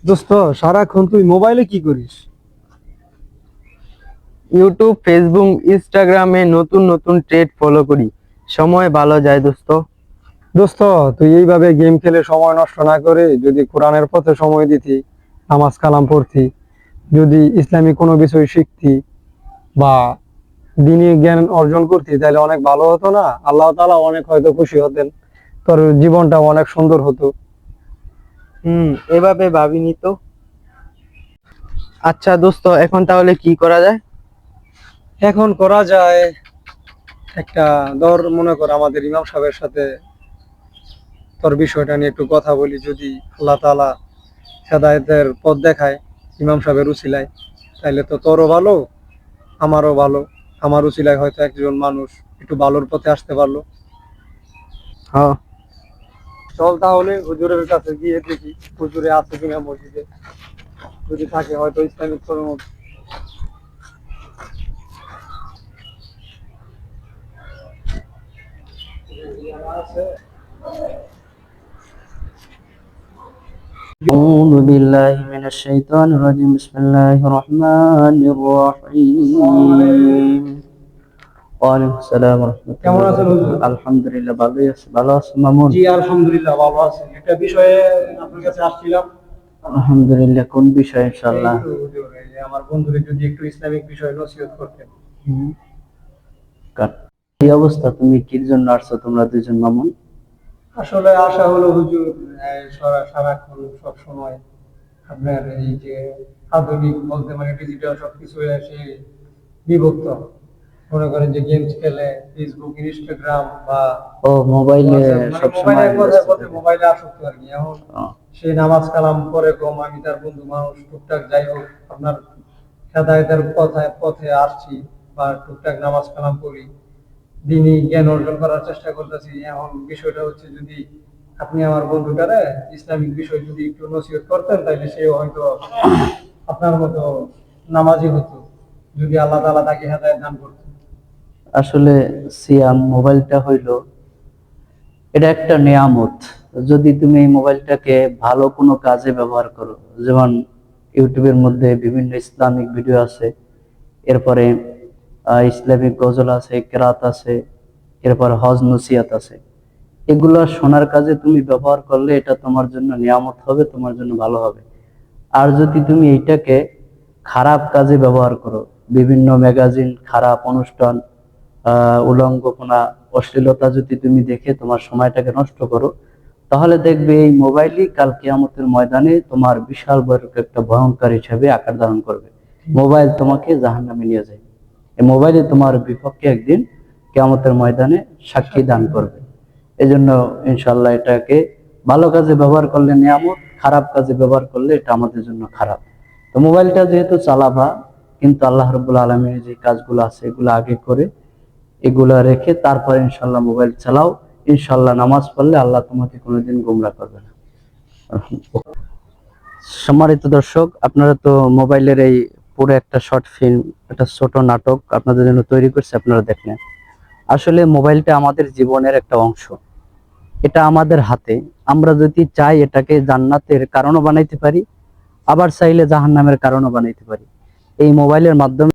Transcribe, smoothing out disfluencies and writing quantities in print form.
দোস্ত, সারাক্ষণ তুই মোবাইলে কি করিস? ইউটিউব, ফেসবুক, ইনস্টাগ্রামে নতুন নতুন ট্রেড ফলো করি। সময় ভালো যায় দোস্ত। দোস্ত, তুই এইভাবে গেম খেলে সময় নষ্ট না করে যদি কোরআনের পথে সময় দিতি, নামাজ কালাম পড়তি, যদি ইসলামিক কোনো বিষয় শিখতি বা দিনী জ্ঞান অর্জন করতি, তাহলে অনেক ভালো হতো না? আল্লাহ তাআলা অনেক হয়তো খুশি হতেন, তোর জীবনটা অনেক সুন্দর হতো। এভাবে ভাবিনি তো। আচ্ছা দোস্ত, এখন তাহলে কি করা যায়? এখন করা যায় একটা, ধর মনে কর আমাদের ইমাম সাহেবের সাথে তোর বিষয়টা নিয়ে একটু কথা বলি। যদি আল্লাহ তাআলা হেদায়েতের পথ দেখায় ইমাম সাহেবের উসিলায়, তাইলে তো তোরও ভালো, আমারও ভালো। আমার উসিলায় হয়তো একজন মানুষ একটু ভালোর পথে আসতে পারলো। হ্যাঁ। চল তাহলে হুজুরের কাছে গিয়ে দেখি হুজুরে আছে কিনা মসজিদে। যদি থাকে হয়তো ইসলামিক কোনো আছে। أعوذ بالله من الشيطان الرجيم. بسم الله الرحمن الرحيم. ওয়ালাইকুম আসসালাম ওয়া কেমন রাহমাতুল্লাহি ওয়া আছেন হুজুর? বারাকাতুহু। আলহামদুলিল্লাহ, ভালোই আছি। ভালো আছেন মামুন? জি আলহামদুলিল্লাহ ভালো আছি। একটা বিষয়ে আপনার কাছে আসছিলাম। আলহামদুলিল্লাহ, কোন বিষয়? এই ইনশাআল্লাহ। তো হুজুর, এই যে আমার বন্ধুরে যদি একটু ইসলামিক বিষয়ে নসিহত করতেন। হুম, কাট। এই অবস্থা, তুমি কির জন্য আসছো তোমরা দুইজন মামুন? আসলে আশা হলো হুজুর, সারাক্ষণ সব সময় আপনার এই যে আধুনিক বলতে মানে ডিজিটাল সবকিছু এসে বিভক্ত। মনে করেন যে গেমস খেলে, ফেসবুক, ইনস্টাগ্রাম বা ও, মোবাইলে মানে সব সময় মোবাইলের কথা ব্যস্ত বলতে থাকে। মোবাইলে আসক্ত আর কি। এখন ও, সে নামাজ কালাম পরে কম, আমি তার বন্ধু মানুষ টুকটাক যাই হোক আপনার হেদায়েতের পথে পথে আসছি বা টুকটাক নামাজ কালাম করি, দিনই জ্ঞান অর্জন করার চেষ্টা করতেছি। এখন বিষয়টা হচ্ছে, যদি আপনি আমার বন্ধুটারে ইসলামিক বিষয় যদি একটু নসিহত করতেন, তাহলে সে হয়তো আপনার মতো নামাজি হতো, যদি আল্লাহ তাআলা তাকে হেদায়েত দান করতেন। আসলে সিয়াম মোবাইলটা হইলো, এটা একটা নেয়ামত। যদি তুমি এই মোবাইলটাকে ভালো কোনো কাজে ব্যবহার করো, যেমন ইউটিউবের মধ্যে বিভিন্ন ইসলামিক ভিডিও আছে, এরপরে ইসলামিক গজল আছে, কেরাত আছে, এরপর হজ নসিহাত আছে, এগুলো শোনার কাজে তুমি ব্যবহার করলে এটা তোমার জন্য নিয়ামত হবে, তোমার জন্য ভালো হবে। আর যদি তুমি এইটাকে খারাপ কাজে ব্যবহার করো, বিভিন্ন ম্যাগাজিন, খারাপ অনুষ্ঠান, উলঙ্গপনা, অশ্লীলতা যদি তুমি দেখে তোমার সময়টাকে নষ্ট করো, তাহলে দেখবে এই মোবাইলই কাল কিয়ামতের ময়দানে তোমার বিশাল বড় একটা ভয়ঙ্কর হিসেবে আকার ধারণ করবে। মোবাইল তোমাকে জাহান্নামে নিয়ে যায়। এই মোবাইলে তোমার বিপক্ষে একদিন কিয়ামতের ময়দানে সাক্ষী দান করবে। এজন্য ইনশাআল্লাহ এটাকে ভালো কাজে ব্যবহার করলে নিয়ামত, খারাপ কাজে ব্যবহার করলে এটা আমাদের জন্য খারাপ। তো মোবাইলটা যেহেতু চালাবা, কিন্তু আল্লাহ রাব্বুল আলামিনের যে কাজগুলো আছে এগুলো আগে করে, এগুলা রেখে তারপর ইনশাল্লাহ মোবাইল চালাও। ইনশাল্লাহ নামাজ পড়লে আল্লাহ তোমাকে কোনোদিন গোমরাহ করবে না। সম্মানিত দর্শক, আপনারা তো মোবাইলের এই পুরো একটা শর্ট ফিল্ম, একটা ছোট নাটক আপনাদের জন্য তৈরি করছে, আপনারা দেখলেন। আসলে মোবাইলটা আমাদের জীবনের একটা অংশ, এটা আমাদের হাতে। আমরা যদি চাই এটাকে জান্নাতের কারণও বানাইতে পারি, আবার চাইলে জাহান্নামের কারণও বানাইতে পারি। এই মোবাইলের মাধ্যমে